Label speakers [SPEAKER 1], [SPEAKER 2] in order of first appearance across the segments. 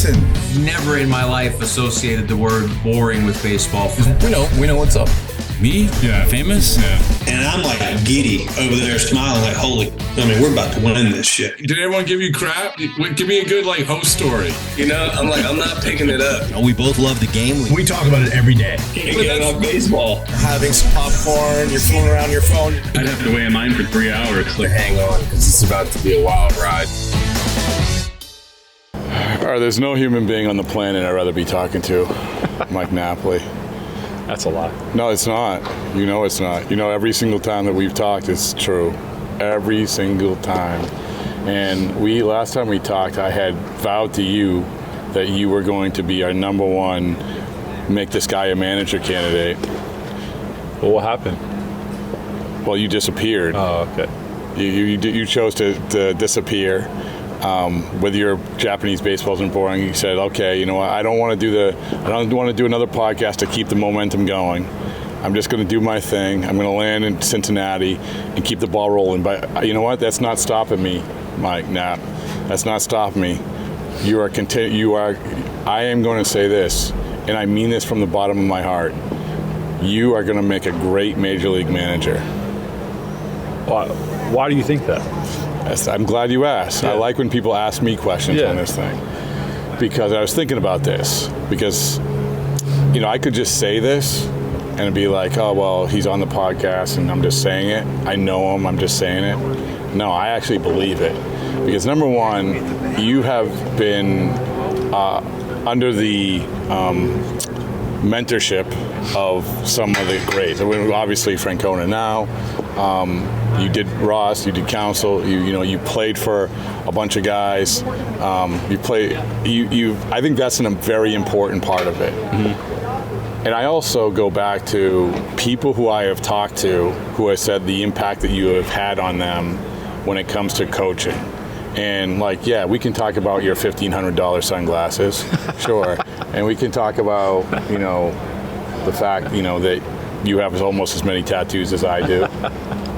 [SPEAKER 1] Listen,
[SPEAKER 2] Never in my life associated the word boring with baseball.
[SPEAKER 1] we know what's up.
[SPEAKER 3] Me? Yeah. Famous? Yeah.
[SPEAKER 4] And I'm like giddy over there smiling like, we're about to win this shit.
[SPEAKER 3] Did everyone give you crap? Give me a good host story.
[SPEAKER 5] I'm not picking it up.
[SPEAKER 6] We both love the game.
[SPEAKER 7] We talk about it every day.
[SPEAKER 5] Getting on baseball.
[SPEAKER 1] Having some popcorn, you're fooling around your phone.
[SPEAKER 8] I'd have to wait in line for 3 hours.
[SPEAKER 1] Hang on, because it's about to be a wild ride.
[SPEAKER 9] All right, there's no human being on the planet I'd rather be talking to Mike Napoli.
[SPEAKER 10] That's a lie.
[SPEAKER 9] No, it's not. You know it's not. Every single time that we've talked, it's true. Every single time. And last time we talked, I had vowed to you that you were going to be our number one, make this guy a manager candidate.
[SPEAKER 10] Well, what happened?
[SPEAKER 9] Well, you disappeared.
[SPEAKER 10] Oh, okay.
[SPEAKER 9] You chose to disappear. With your Japanese baseball isn't boring, you said, okay, you know what, I don't want to do another podcast to keep the momentum going. I'm just going to do my thing. I'm going to land in Cincinnati and keep the ball rolling. But you know what? That's not stopping me, Mike Knapp. That's not stopping me. I am going to say this, and I mean this from the bottom of my heart. You are going to make a great major league manager.
[SPEAKER 10] Why do you think that?
[SPEAKER 9] I'm glad you asked. Yeah. I like when people ask me questions on this thing, because I was thinking about this. Because, I could just say this and be like, oh, well, he's on the podcast and I'm just saying it. I know him, I'm just saying it. No, I actually believe it. Because number one, you have been under the mentorship of some of the greats. Obviously, Francona now. You did Ross, you did Council, you played for a bunch of guys. I think that's a very important part of it. Mm-hmm. And I also go back to people who I have talked to who have said the impact that you have had on them when it comes to coaching. And we can talk about your $1,500 sunglasses, sure. And we can talk about, the fact, that you have almost as many tattoos as I do.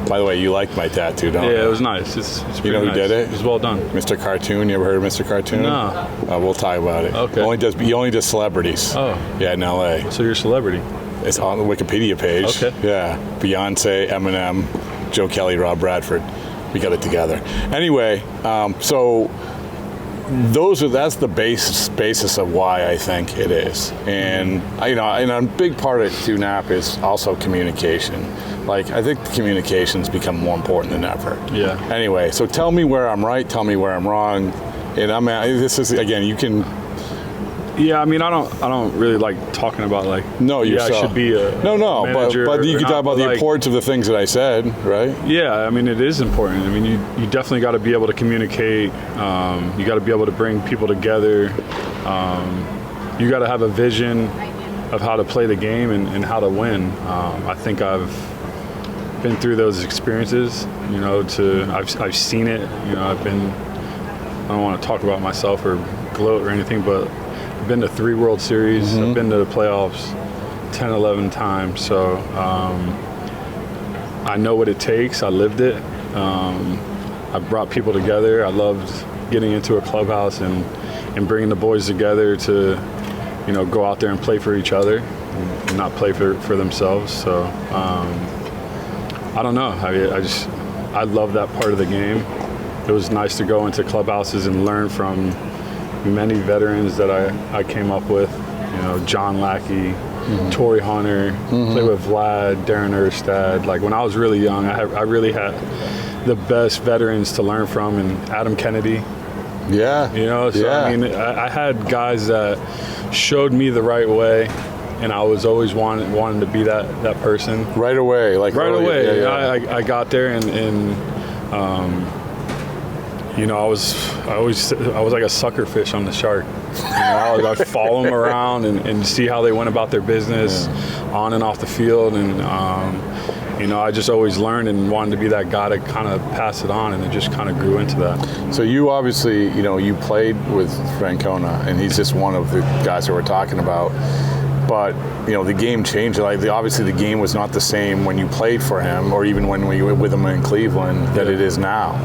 [SPEAKER 9] By the way, you like my tattoo, don't you?
[SPEAKER 10] Yeah, it was nice. It's
[SPEAKER 9] you know who
[SPEAKER 10] nice.
[SPEAKER 9] did it?
[SPEAKER 10] It was well done.
[SPEAKER 9] Mr. Cartoon. You ever heard of Mr. Cartoon?
[SPEAKER 10] No.
[SPEAKER 9] We'll talk about it.
[SPEAKER 10] Okay.
[SPEAKER 9] He only does celebrities.
[SPEAKER 10] Oh.
[SPEAKER 9] Yeah, in L.A.
[SPEAKER 10] So you're a celebrity?
[SPEAKER 9] It's on the Wikipedia page.
[SPEAKER 10] Okay.
[SPEAKER 9] Yeah. Beyonce, Eminem, Joe Kelly, Rob Bradford. We got it together. Anyway, so that's the basis of why I think it is. And and a big part of it too, Nap, is also communication. I think communication's become more important than ever.
[SPEAKER 10] Yeah.
[SPEAKER 9] Anyway, so tell me where I'm right, tell me where I'm wrong. And this is, again, you can.
[SPEAKER 10] Yeah, I don't really like talking about
[SPEAKER 9] I should
[SPEAKER 10] be a manager,
[SPEAKER 9] but you can talk about the importance of the things that I said, right?
[SPEAKER 10] Yeah, it is important. You definitely got to be able to communicate. You got to be able to bring people together. You got to have a vision of how to play the game and how to win. I think I've been through those experiences. I've seen it. I don't want to talk about myself or gloat or anything, but I've been to 3 World Series. Mm-hmm. I've been to the playoffs 10, 11 times. So I know what it takes. I lived it. I brought people together. I loved getting into a clubhouse and bringing the boys together to, go out there and play for each other and not play for themselves. So I don't know. I love that part of the game. It was nice to go into clubhouses and learn from many veterans that I came up with, John Lackey, mm-hmm. Torrey Hunter, mm-hmm. played with Vlad, Darren Erstad. When I was really young, I really had the best veterans to learn from, and Adam Kennedy.
[SPEAKER 9] Yeah.
[SPEAKER 10] I had guys that showed me the right way, and I was always wanting to be that person.
[SPEAKER 9] Right away.
[SPEAKER 10] Right away. Yeah. I got there and I was like a sucker fish on the shark. I'd follow them around and see how they went about their business on and off the field. And, I just always learned and wanted to be that guy to kind of pass it on, and it just kind of grew into that.
[SPEAKER 9] So you obviously, you played with Francona, and he's just one of the guys that we're talking about. But, the game changed. Obviously the game was not the same when you played for him, or even when we were with him in Cleveland, that it is now.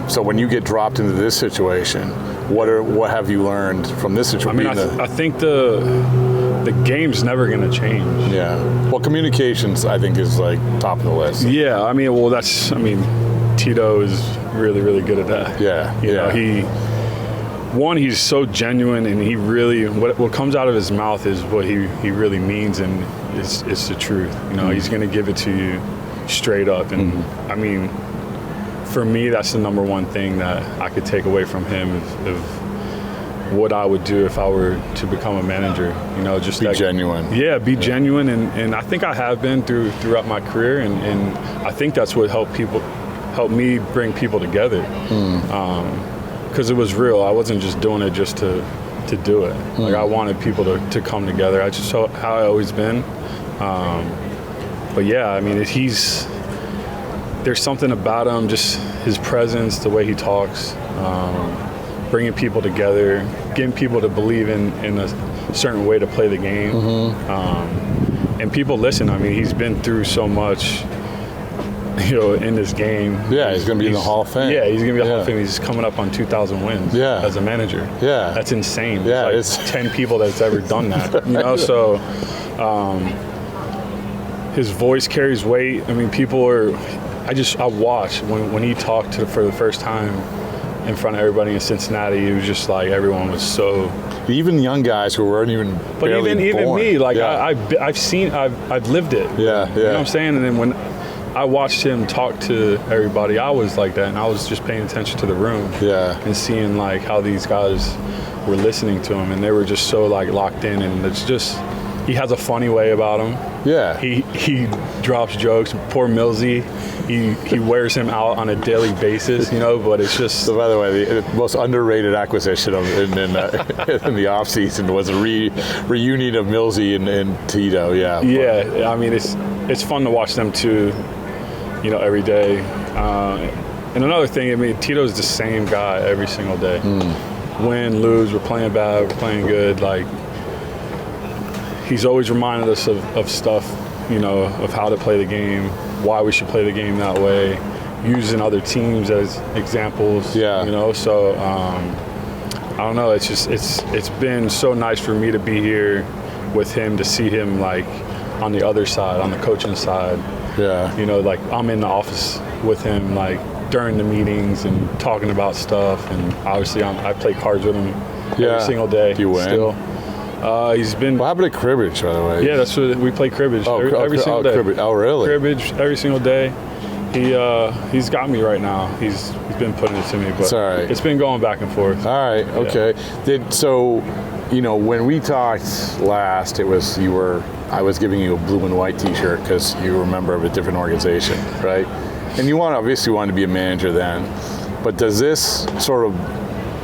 [SPEAKER 9] So when you get dropped into this situation, What have you learned from this situation?
[SPEAKER 10] I mean, I think the game's never going to change.
[SPEAKER 9] Yeah. Well, communications, I think, is like top of the list.
[SPEAKER 10] Yeah. I mean, Tito is really, really good at that.
[SPEAKER 9] Yeah.
[SPEAKER 10] You know, he's so genuine, and he really, what comes out of his mouth is what he really means, and it's the truth. You know, he's going to give it to you straight up. And I mean, for me, that's the number one thing that I could take away from him of what I would do if I were to become a manager. You know, just
[SPEAKER 9] be genuine.
[SPEAKER 10] Yeah, be genuine, and I think I have been throughout my career, and I think that's what helped me bring people together. Because it was real. I wasn't just doing it just to do it. Like, I wanted people to come together. I just how I always been. But yeah, I mean, there's something about him, just his presence, the way he talks, bringing people together, getting people to believe in a certain way to play the game. And people listen. I mean, he's been through so much, you know, in this game.
[SPEAKER 9] Yeah, he's going to be in the Hall of Fame.
[SPEAKER 10] Yeah, he's going to be in the Hall of Fame. He's coming up on 2,000 wins as a manager.
[SPEAKER 9] Yeah.
[SPEAKER 10] That's insane.
[SPEAKER 9] Yeah,
[SPEAKER 10] it's 10 people that's ever done that. You know, so his voice carries weight. I mean, I watched when he talked for the first time in front of everybody in Cincinnati. It was just like everyone was so.
[SPEAKER 9] Even young guys who weren't even.
[SPEAKER 10] But even
[SPEAKER 9] born.
[SPEAKER 10] me, like I've lived it.
[SPEAKER 9] Yeah, yeah.
[SPEAKER 10] You know what I'm saying? And then when I watched him talk to everybody, I was like that, and I was just paying attention to the room.
[SPEAKER 9] Yeah.
[SPEAKER 10] And seeing like how these guys were listening to him, and they were just so like locked in, and it's just. He has a funny way about him. Yeah. He drops jokes. Poor Millsy, he wears him out on a daily basis, you know, but it's just. So
[SPEAKER 9] by the way, the most underrated acquisition in the offseason was a reunion of Millsy and Tito, yeah.
[SPEAKER 10] Yeah, I mean, it's fun to watch them two, you know, every day. And another thing, I mean, Tito's the same guy every single day. Win, lose, we're playing bad, we're playing good, like. He's always reminded us of stuff, you know, of how to play the game, why we should play the game that way, using other teams as examples. Yeah. You know, so I don't know. It's been so nice for me to be here with him, to see him like on the other side, on the coaching side. Yeah. You know, like I'm in the office with him, like during the meetings and talking about stuff, and obviously I play cards with him every single day.
[SPEAKER 9] Do you win?
[SPEAKER 10] Still. He's been.
[SPEAKER 9] What happened to cribbage, by the way?
[SPEAKER 10] Yeah, that's what we play cribbage every single day.
[SPEAKER 9] Cribbage. Oh, really?
[SPEAKER 10] Cribbage every single day. He's got me right now. He's been putting it to me, but it's been going back and forth.
[SPEAKER 9] All right, okay. You know, when we talked last, I was giving you a blue and white T-shirt because you were a member of a different organization, right? And you obviously wanted to be a manager then, but does this sort of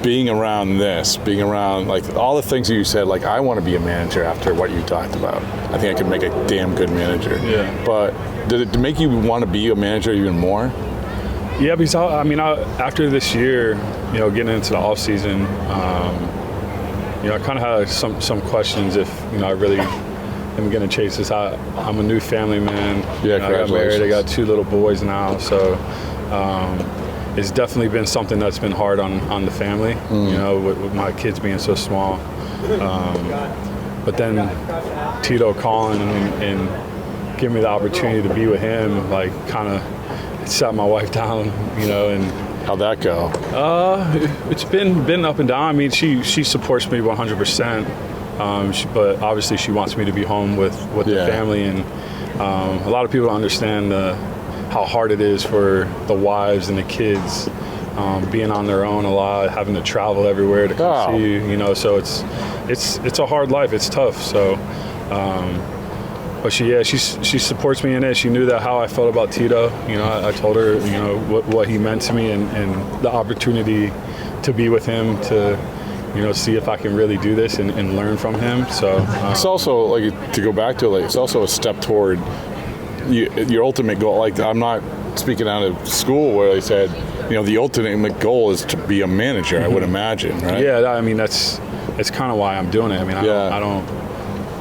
[SPEAKER 9] being around like all the things you said, like I want to be a manager after what you talked about. I think I could make a damn good manager. Yeah. But did it make you want to be a manager even more?
[SPEAKER 10] Yeah, because after this year, you know, getting into the off season, you know, I kind of had some questions if, you know, I really am going to chase this. I'm a new family man.
[SPEAKER 9] Yeah,
[SPEAKER 10] you know, I got married. I got 2 little boys now, so. It's definitely been something that's been hard on the family, you know, with my kids being so small. But then Tito calling and giving me the opportunity to be with him, like kind of sat my wife down, you know. And
[SPEAKER 9] how'd that go?
[SPEAKER 10] It's been up and down. I mean, she supports me 100%, but obviously she wants me to be home with the family, and a lot of people don't understand how hard it is for the wives and the kids being on their own a lot, having to travel everywhere to come see you, you know. So it's a hard life. It's tough. So, but she supports me in it. She knew that how I felt about Tito. You know, I told her, you know, what he meant to me, and the opportunity to be with him, to, you know, see if I can really do this and learn from him. So
[SPEAKER 9] it's also like, to go back to it, like, it's also a step toward your ultimate goal. Like, I'm not speaking out of school where they said, you know, the ultimate goal is to be a manager. I would imagine, right?
[SPEAKER 10] Yeah, I mean it's kind of why I'm doing it. I mean,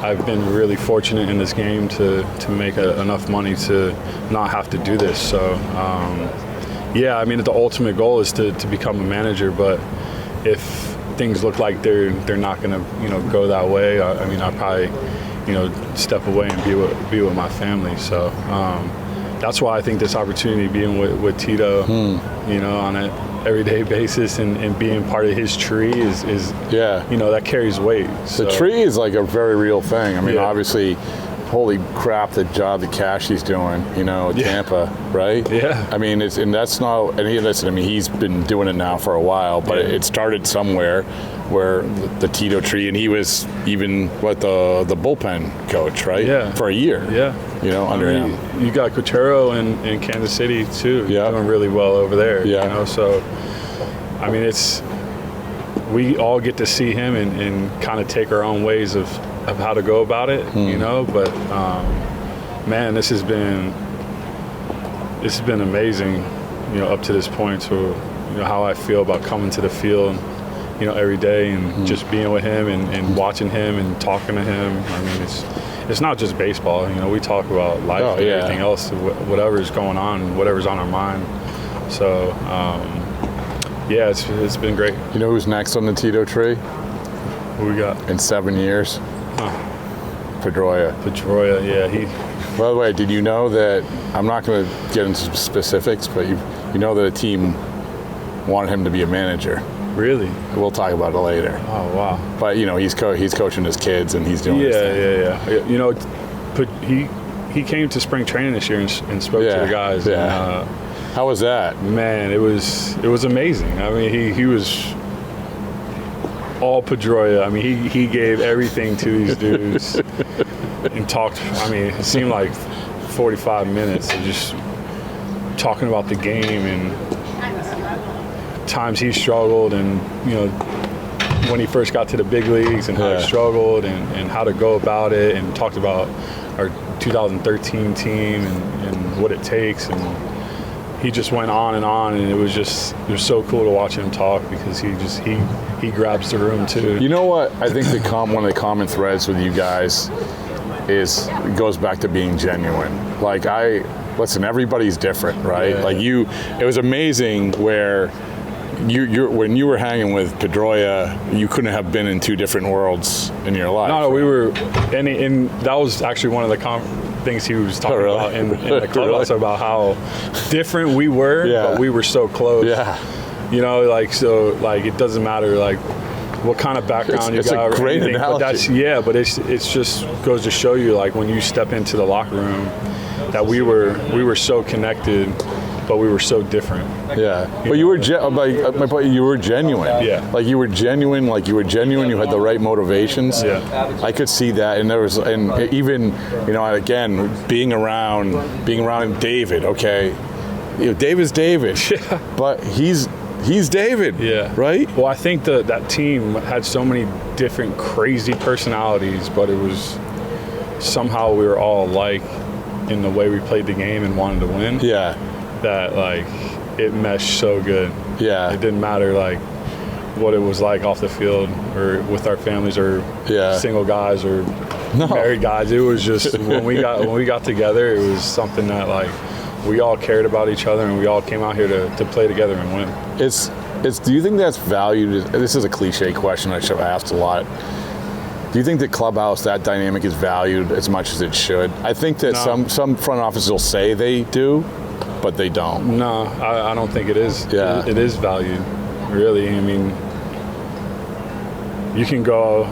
[SPEAKER 10] I've been really fortunate in this game to make enough money to not have to do this. So yeah, I mean, the ultimate goal is to become a manager. But if things look like they're not going to go that way, I mean, I'll probably step away and be with my family. So that's why I think this opportunity being with Tito, on an everyday basis and being part of his tree is that carries weight. So.
[SPEAKER 9] The tree is like a very real thing. I mean, obviously, holy crap, the job that Cashy's doing, Tampa, right?
[SPEAKER 10] Yeah.
[SPEAKER 9] I mean, he's been doing it now for a while, but it started somewhere where the Tito Tree, and he was even the bullpen coach, right?
[SPEAKER 10] Yeah.
[SPEAKER 9] For a year.
[SPEAKER 10] Yeah.
[SPEAKER 9] Under him.
[SPEAKER 10] You got Cotero in Kansas City too.
[SPEAKER 9] Yeah.
[SPEAKER 10] Doing really well over there.
[SPEAKER 9] Yeah.
[SPEAKER 10] So, I mean, we all get to see him and kind of take our own ways of how to go about it, but man, this has been amazing, up to this point. So, how I feel about coming to the field, every day and just being with him and watching him and talking to him. I mean, it's not just baseball. We talk about life and everything else, whatever's going on, whatever's on our mind. So, it's been great.
[SPEAKER 9] You know who's next on the Tito Tree?
[SPEAKER 10] Who we got?
[SPEAKER 9] In 7 years? Pedroia,
[SPEAKER 10] yeah.
[SPEAKER 9] By the way, did you know that, I'm not going to get into specifics, but you know that a team wanted him to be a manager.
[SPEAKER 10] Really?
[SPEAKER 9] We'll talk about it later.
[SPEAKER 10] Oh, wow.
[SPEAKER 9] But, he's coaching his kids and he's doing his thing.
[SPEAKER 10] Yeah. He came to spring training this year and spoke to the guys.
[SPEAKER 9] Yeah.
[SPEAKER 10] And,
[SPEAKER 9] how was that?
[SPEAKER 10] Man, it was amazing. I mean, he was all Pedroia. I mean, he gave everything to these dudes and talked. I mean, it seemed like 45 minutes of just talking about the game and times he struggled and, when he first got to the big leagues and how he struggled and how to go about it, and talked about our 2013 team and what it takes. And he just went on, and it was so cool to watch him talk because he grabs the room too.
[SPEAKER 9] You know what? I think one of the common threads with you guys it goes back to being genuine. Like listen, everybody's different, right?
[SPEAKER 10] Yeah.
[SPEAKER 9] Like it was amazing where when you were hanging with Pedroia, you couldn't have been in two different worlds in your life.
[SPEAKER 10] No, we were, and that was actually one of the things he was talking about in the clubhouse about how different we were, but we were so close.
[SPEAKER 9] Yeah.
[SPEAKER 10] It doesn't matter what kind of background you got.
[SPEAKER 9] It's a great analogy.
[SPEAKER 10] But it's just goes to show you when you step into the locker room that we were so connected, but we were so different.
[SPEAKER 9] Yeah, but you were you were genuine.
[SPEAKER 10] Yeah,
[SPEAKER 9] you were genuine. You had the right motivations.
[SPEAKER 10] Yeah,
[SPEAKER 9] I could see that, and even again being around David. Okay, David's David.
[SPEAKER 10] Yeah,
[SPEAKER 9] but he's David.
[SPEAKER 10] Yeah,
[SPEAKER 9] right.
[SPEAKER 10] Well, I think that team had so many different crazy personalities, but it was somehow we were all alike in the way we played the game and wanted to win.
[SPEAKER 9] Yeah.
[SPEAKER 10] That it meshed so good.
[SPEAKER 9] Yeah.
[SPEAKER 10] It didn't matter what it was like off the field or with our families or single guys or married guys. It was just when we got together, it was something that we all cared about each other and we all came out here to play together and win.
[SPEAKER 9] Do you think that's valued? This is a cliche question I should have asked a lot. Do you think the clubhouse, that dynamic is valued as much as it should? I think that some front offices will say they do, but they don't.
[SPEAKER 10] No, I don't think it is.
[SPEAKER 9] Yeah.
[SPEAKER 10] It is valued, really. I mean, you can go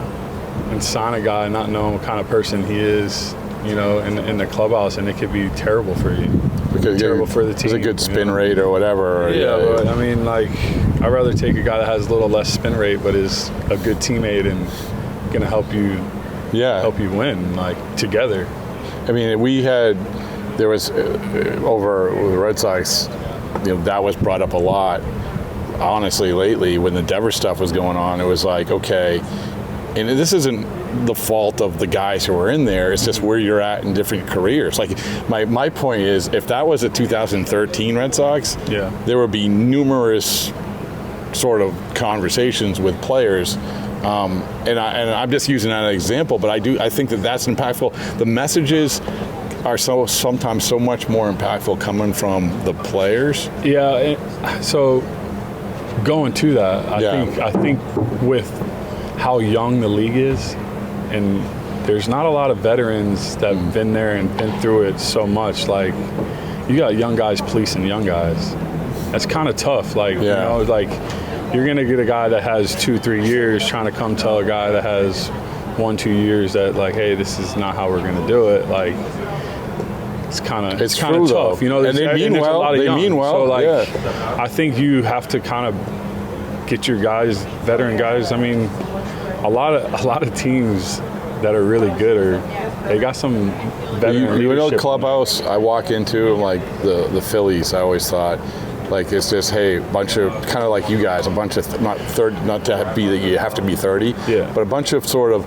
[SPEAKER 10] and sign a guy not knowing what kind of person he is, in the clubhouse, and it could be terrible for you.
[SPEAKER 9] Because
[SPEAKER 10] terrible for the team.
[SPEAKER 9] It's a good spin rate or whatever.
[SPEAKER 10] But I mean, I'd rather take a guy that has a little less spin rate, but is a good teammate and going to help you win, together.
[SPEAKER 9] I mean, there was over with the Red Sox, that was brought up a lot. Honestly, lately, when the Devers stuff was going on, it was okay, and this isn't the fault of the guys who were in there. It's just where you're at in different careers. My point is, if that was a 2013 Red Sox, there would be numerous sort of conversations with players. And I'm just using that as an example, but I think that's impactful. The messages are sometimes so much more impactful coming from the players.
[SPEAKER 10] Yeah, so going to that, I think with how young the league is, and there's not a lot of veterans that have been there and been through it so much. Like, you got young guys policing young guys. That's kind of tough. Like, you know, like you're gonna get a guy that has 2-3 years trying to come tell a guy that has 1-2 years that, like, hey, this is not how we're gonna do it. Like, it's kind of tough,
[SPEAKER 9] though.
[SPEAKER 10] you know.
[SPEAKER 9] And they mean well. They mean well.
[SPEAKER 10] So, like, I think you have to kind of get your guys, veteran guys. I mean, a lot of teams that are really good they got some veteran
[SPEAKER 9] you know,
[SPEAKER 10] leadership.
[SPEAKER 9] clubhouse I walk into, like the Phillies, I always thought, like, it's just, hey, a bunch of, kind of like you guys, a bunch of not to be that you have to be 30, but a bunch of sort of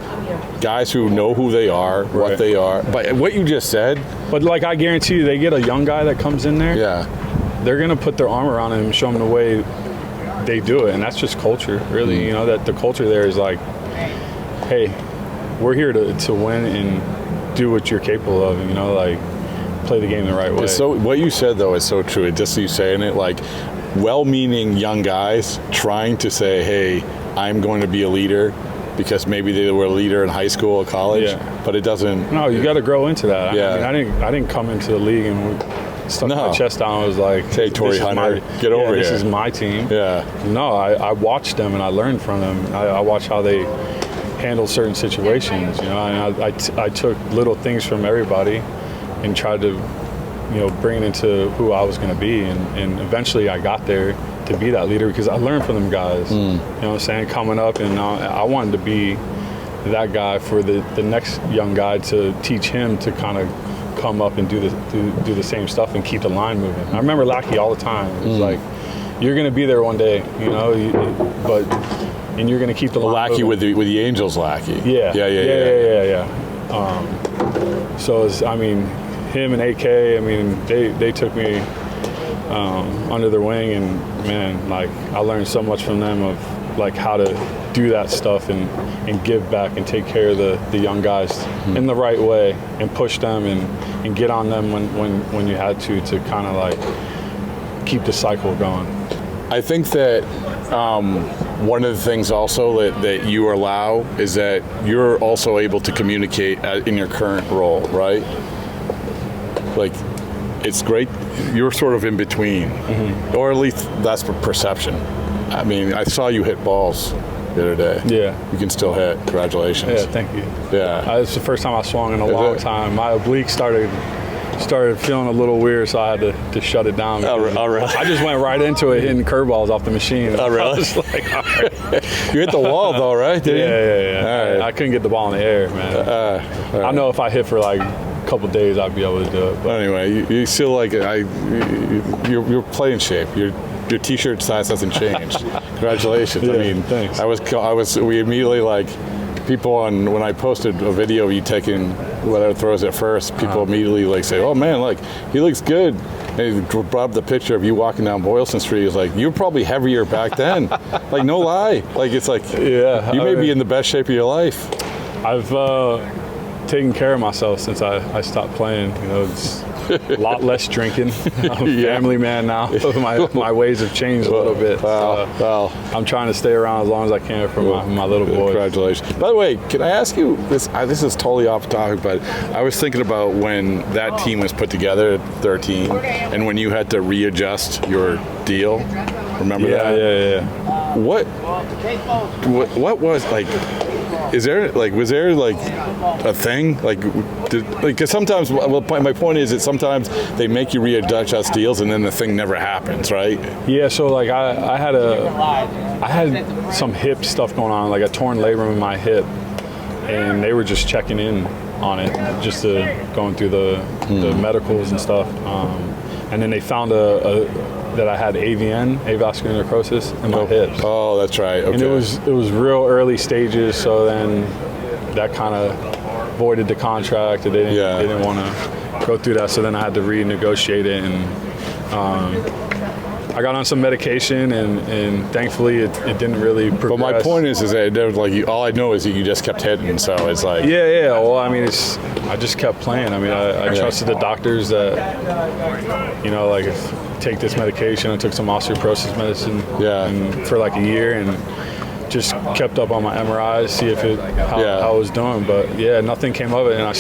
[SPEAKER 9] guys who know who they are, what they are. But what you just said.
[SPEAKER 10] But, like, I guarantee you, they get a young guy that comes in there.
[SPEAKER 9] Yeah.
[SPEAKER 10] They're gonna put their arm around him and show him the way they do it, and that's just culture, really. You know, that the culture there is like, hey, we're here to win and do what you're capable of. You know, like, play the game the right way.
[SPEAKER 9] So what you said, though, is so true. Just you saying it, like, well-meaning young guys trying to say, hey, I'm going to be a leader, because maybe they were a leader in high school or college, but it doesn't.
[SPEAKER 10] No, you got to grow into that.
[SPEAKER 9] Yeah.
[SPEAKER 10] I mean, I didn't come into the league and stuck my chest down and was like,
[SPEAKER 9] hey, Torrey Hunter, get over here.
[SPEAKER 10] This is my team.
[SPEAKER 9] Yeah.
[SPEAKER 10] No, I watched them and I learned from them. I watched how they handle certain situations, you know, and I took little things from everybody and tried to, you know, bring it into who I was going to be, and eventually I got there to be that leader because I learned from them guys. You know what I'm saying? Coming up, and I wanted to be that guy for the next young guy, to teach him to kind of come up and do the same stuff and keep the line moving. I remember Lackey all the time. It was like, you're going to be there one day, you know, and you're going to keep the line
[SPEAKER 9] Lackey
[SPEAKER 10] moving.
[SPEAKER 9] with the Angels Lackey.
[SPEAKER 10] Yeah. So it's, I mean, him and AK, I mean, they took me under their wing, and man, like, I learned so much from them of, like, how to do that stuff and give back and take care of the young guys in the right way, and push them and get on them when you had to kind of, like, keep the cycle going.
[SPEAKER 9] I think that one of the things also that you allow is that you're also able to communicate in your current role, right? Like, it's great. You're sort of in between, or at least that's perception. I mean, I saw you hit balls the other day. Yeah. You can still hit. Congratulations.
[SPEAKER 10] Yeah, thank you.
[SPEAKER 9] Yeah.
[SPEAKER 10] It's the first time I swung in a long time. My oblique started feeling a little weird, so I had to shut it down.
[SPEAKER 9] Oh, really?
[SPEAKER 10] I just went right into it, hitting curveballs off the machine.
[SPEAKER 9] Oh, really?
[SPEAKER 10] I was like, all right.
[SPEAKER 9] You hit the wall, though, right?
[SPEAKER 10] Yeah.
[SPEAKER 9] All right.
[SPEAKER 10] I couldn't get the ball in the air, man.
[SPEAKER 9] Right.
[SPEAKER 10] I know if I hit for like a couple days, I'd be able to do it.
[SPEAKER 9] But anyway, you still, like, you're playing shape. Your T-shirt size hasn't changed. Congratulations.
[SPEAKER 10] Yeah,
[SPEAKER 9] I mean,
[SPEAKER 10] thanks.
[SPEAKER 9] We immediately, like, people when I posted a video of you taking whatever throws at first, people immediately, like, say, oh man, like, he looks good. And he brought up the picture of you walking down Boylston Street. He's like, you were probably heavier back then. Like, no lie. Like, it's like, you may be in the best shape of your life.
[SPEAKER 10] I've taken care of myself since I stopped playing. You know, it's a lot less drinking. I'm a family man now. My ways have changed a little bit.
[SPEAKER 9] Wow.
[SPEAKER 10] I'm trying to stay around as long as I can for my little boys.
[SPEAKER 9] Congratulations. By the way, can I ask you this? This is totally off topic, but I was thinking about when that team was put together at 13, and when you had to readjust your deal. Remember that?
[SPEAKER 10] Yeah.
[SPEAKER 9] What was, like? Was there like a thing? Like, because sometimes, my point is that sometimes they make you readjust deals and then the thing never happens, right?
[SPEAKER 10] Yeah, so like I had some hip stuff going on, like a torn labrum in my hip, and they were just checking in on it, just going through the medicals and stuff, and then they found that I had AVN, avascular necrosis, in my hips.
[SPEAKER 9] Oh, that's right. Okay.
[SPEAKER 10] And it was real early stages, so then that kind of voided the contract. They didn't want to go through that, so then I had to renegotiate it, and I got on some medication, and thankfully it didn't really progress.
[SPEAKER 9] But my point is that like all I know is that you just kept hitting, so it's like
[SPEAKER 10] Well, I mean, I just kept playing. I mean, I trusted the doctors that, you know, like take this medication. I took some osteoporosis medicine for like a year, and just kept up on my MRIs, see if how I was doing. But yeah, nothing came of it, and I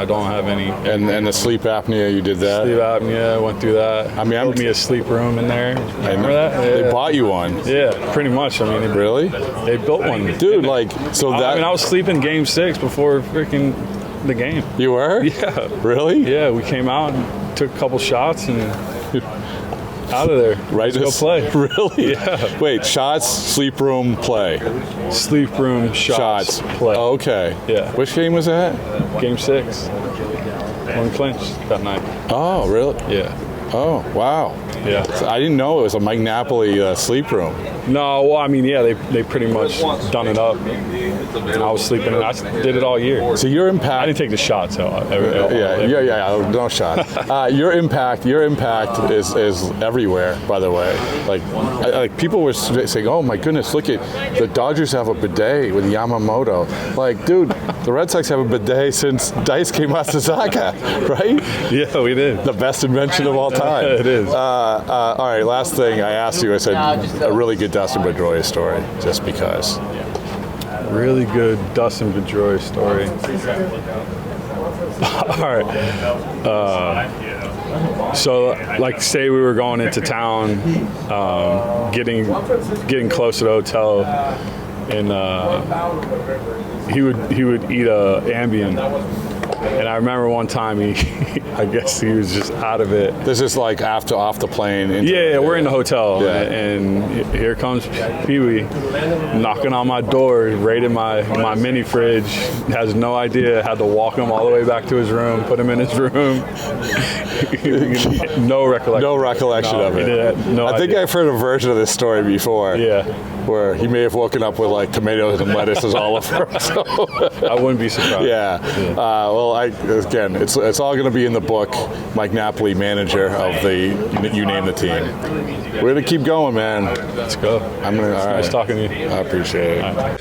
[SPEAKER 10] don't have any.
[SPEAKER 9] And the sleep apnea, you did that?
[SPEAKER 10] Sleep apnea, went through that. I mean, built me a sleep room in there. Remember that? Yeah.
[SPEAKER 9] They bought you one?
[SPEAKER 10] Yeah, pretty much. I mean,
[SPEAKER 9] really?
[SPEAKER 10] They built one.
[SPEAKER 9] Dude, like, so that...
[SPEAKER 10] I mean, I was sleeping Game 6 before freaking the game.
[SPEAKER 9] You were?
[SPEAKER 10] Yeah.
[SPEAKER 9] Really?
[SPEAKER 10] Yeah, we came out and took a couple shots and... out of there.
[SPEAKER 9] Right.
[SPEAKER 10] Let's go play.
[SPEAKER 9] Really?
[SPEAKER 10] Yeah.
[SPEAKER 9] Wait, shots, sleep room, play.
[SPEAKER 10] Sleep room, shots, play.
[SPEAKER 9] Oh, okay.
[SPEAKER 10] Yeah.
[SPEAKER 9] Which game was that?
[SPEAKER 10] Game 6. One clinch that night.
[SPEAKER 9] Oh, really?
[SPEAKER 10] Yeah.
[SPEAKER 9] Oh, wow.
[SPEAKER 10] Yeah.
[SPEAKER 9] So I didn't know it was a Mike Napoli sleep room.
[SPEAKER 10] No, well, I mean, yeah, they pretty much done it up. And I was sleeping, and I did it all year.
[SPEAKER 9] So your impact...
[SPEAKER 10] I didn't take the shots, though.
[SPEAKER 9] Yeah, no shot. Your impact is everywhere, by the way. Like people were saying, oh my goodness, look at the Dodgers have a bidet with Yamamoto. Like, dude, the Red Sox have a bidet since Daisuke Matsuzaka, right?
[SPEAKER 10] Yeah, we did.
[SPEAKER 9] The best invention of all time.
[SPEAKER 10] It is.
[SPEAKER 9] All right, last thing I asked you, I said a really good Dustin Pedroia story, just because.
[SPEAKER 10] Really good Dustin Pedroia story. All right. So, like, say we were going into town, getting close to the hotel, and he would eat a Ambien. And I remember one time I guess he was just out of it.
[SPEAKER 9] This is like off the plane.
[SPEAKER 10] Yeah, we're in the hotel, and here comes Pee-wee knocking on my door, raiding my mini fridge. Has no idea. Had to walk him all the way back to his room, put him in his room. No recollection.
[SPEAKER 9] No recollection of it. I think I've heard a version of this story before.
[SPEAKER 10] Yeah.
[SPEAKER 9] Where he may have woken up with like tomatoes and lettuces all over. So.
[SPEAKER 10] I wouldn't be surprised.
[SPEAKER 9] Yeah. Well, again, it's all going to be in the book. Mike Napoli, manager of the You Name the Team. We're going to keep going, man.
[SPEAKER 10] Let's go.
[SPEAKER 9] Nice
[SPEAKER 10] talking to you.
[SPEAKER 9] I appreciate it.